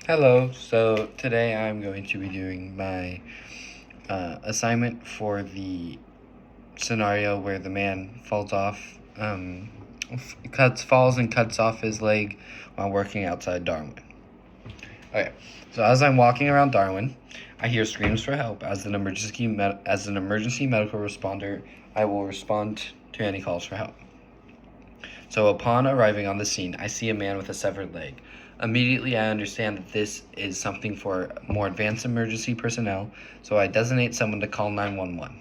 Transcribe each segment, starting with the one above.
Hello, so today I'm going to be doing my assignment for the scenario where the man falls off, falls and cuts off his leg while working outside Darwin. Okay, so as I'm walking around Darwin, I hear screams for help. As an emergency medical responder, I will respond to any calls for help. So upon arriving on the scene, I see a man with a severed leg. Immediately, I understand that this is something for more advanced emergency personnel, so I designate someone to call 911.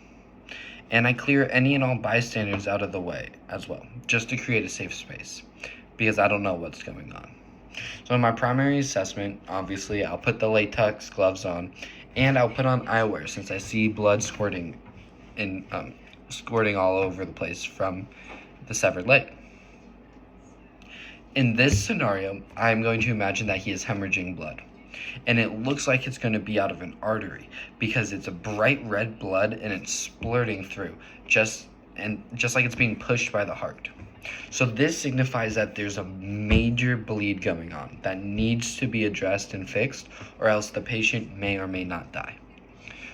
And I clear any and all bystanders out of the way as well, just to create a safe space, because I don't know what's going on. So in my primary assessment, obviously, I'll put the latex gloves on, and I'll put on eyewear since I see blood squirting all over the place from the severed leg. In this scenario, I'm going to imagine that he is hemorrhaging blood. And it looks like it's going to be out of an artery because it's a bright red blood and it's splurting through, just like it's being pushed by the heart. So this signifies that there's a major bleed going on that needs to be addressed and fixed, or else the patient may or may not die.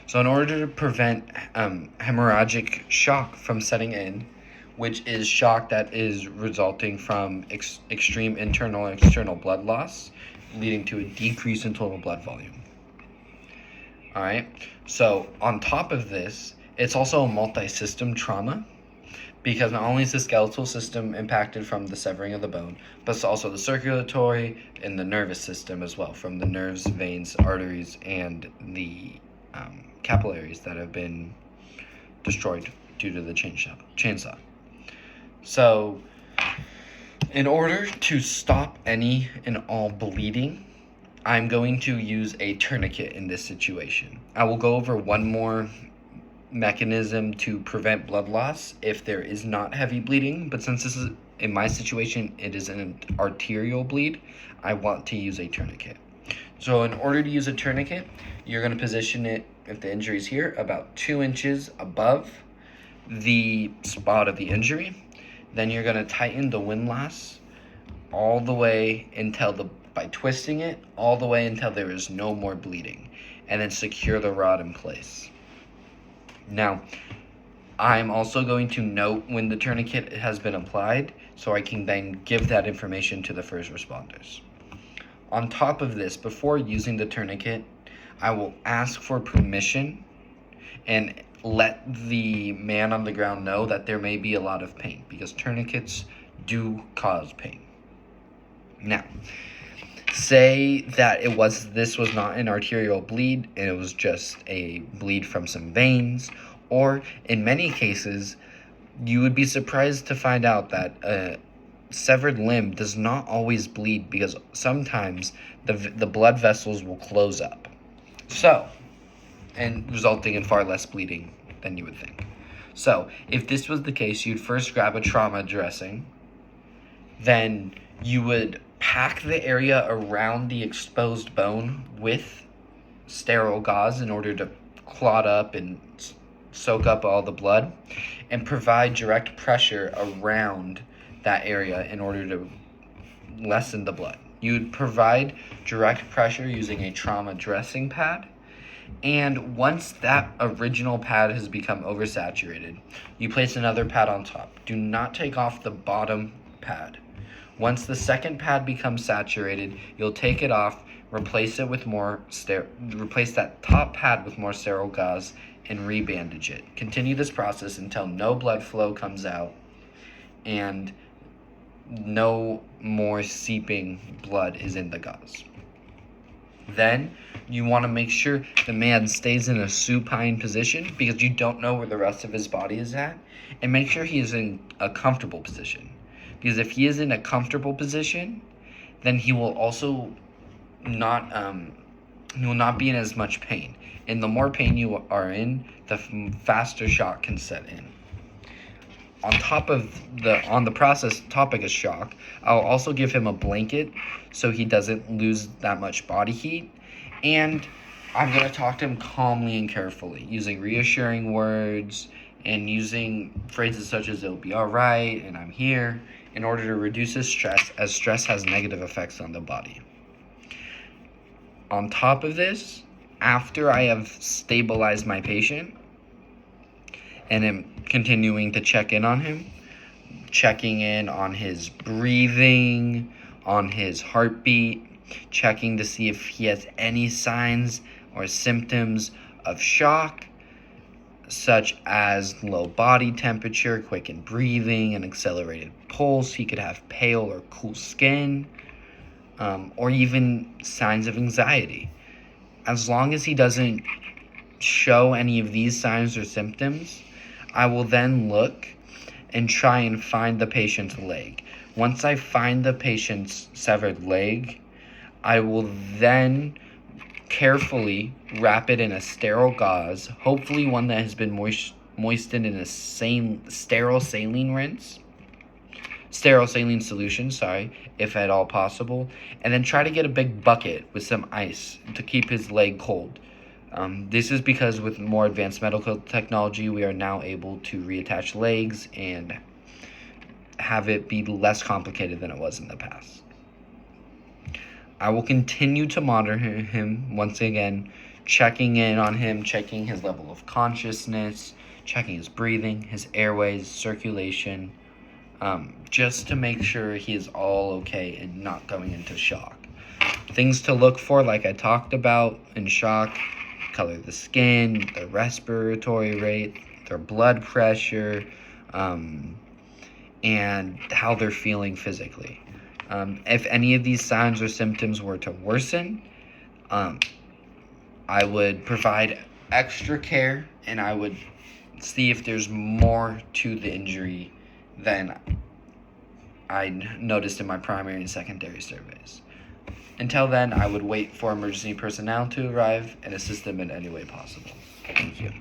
So in order to prevent hemorrhagic shock from setting in, which is shock that is resulting from extreme internal and external blood loss, leading to a decrease in total blood volume. All right, so on top of this, it's also a multi-system trauma, because not only is the skeletal system impacted from the severing of the bone, but it's also the circulatory and the nervous system as well, from the nerves, veins, arteries, and the capillaries that have been destroyed due to the chainsaw. So, in order to stop any and all bleeding, I'm going to use a tourniquet in this situation. I will go over one more mechanism to prevent blood loss if there is not heavy bleeding, but since this is, in my situation, it is an arterial bleed, I want to use a tourniquet. So in order to use a tourniquet, you're going to position it, if the injury is here, about 2 inches above the spot of the injury. Then you're going to tighten the windlass all the way by twisting it, all the way until there is no more bleeding, and then secure the rod in place. Now, I'm also going to note when the tourniquet has been applied, so I can then give that information to the first responders. On top of this, before using the tourniquet, I will ask for permission and let the man on the ground know that there may be a lot of pain, because tourniquets do cause pain. Now, say that this was not an arterial bleed and it was just a bleed from some veins, or in many cases, you would be surprised to find out that a severed limb does not always bleed, because sometimes the blood vessels will close up. So, and resulting in far less bleeding than you would think. So, if this was the case, you'd first grab a trauma dressing, then you would pack the area around the exposed bone with sterile gauze in order to clot up and soak up all the blood, and provide direct pressure around that area in order to lessen the blood. You'd provide direct pressure using a trauma dressing pad, and once that original pad has become oversaturated, you place another pad on top. Do not take off the bottom pad. Once the second pad becomes saturated, you'll take it off, replace that top pad with more sterile gauze, and rebandage it. Continue this process until no blood flow comes out and no more seeping blood is in the gauze. Then you want to make sure the man stays in a supine position, because you don't know where the rest of his body is at, and make sure he is in a comfortable position. Because if he is in a comfortable position, then he will also not be in as much pain. And the more pain you are in, the faster shock can set in. On the process topic of shock, I'll also give him a blanket so he doesn't lose that much body heat. And I'm going to talk to him calmly and carefully, using reassuring words and using phrases such as "it'll be all right" and "I'm here," in order to reduce his stress, as stress has negative effects on the body. On top of this, after I have stabilized my patient and am continuing to check in on him, checking in on his breathing, on his heartbeat, checking to see if he has any signs or symptoms of shock, such as low body temperature, quickened breathing, an accelerated pulse. He could have pale or cool skin, or even signs of anxiety. As long as he doesn't show any of these signs or symptoms, I will then look and try and find the patient's leg. Once I find the patient's severed leg, I will then carefully wrap it in a sterile gauze, hopefully one that has been moistened in a sterile saline solution, if at all possible, and then try to get a big bucket with some ice to keep his leg cold. This is because with more advanced medical technology, we are now able to reattach legs and have it be less complicated than it was in the past. I will continue to monitor him once again, checking in on him, checking his level of consciousness, checking his breathing, his airways, circulation, just to make sure he is all okay and not going into shock. Things to look for, like I talked about in shock: color of the skin, their respiratory rate, their blood pressure, and how they're feeling physically. If any of these signs or symptoms were to worsen, I would provide extra care, and I would see if there's more to the injury than I noticed in my primary and secondary surveys. Until then, I would wait for emergency personnel to arrive and assist them in any way possible. Thank you.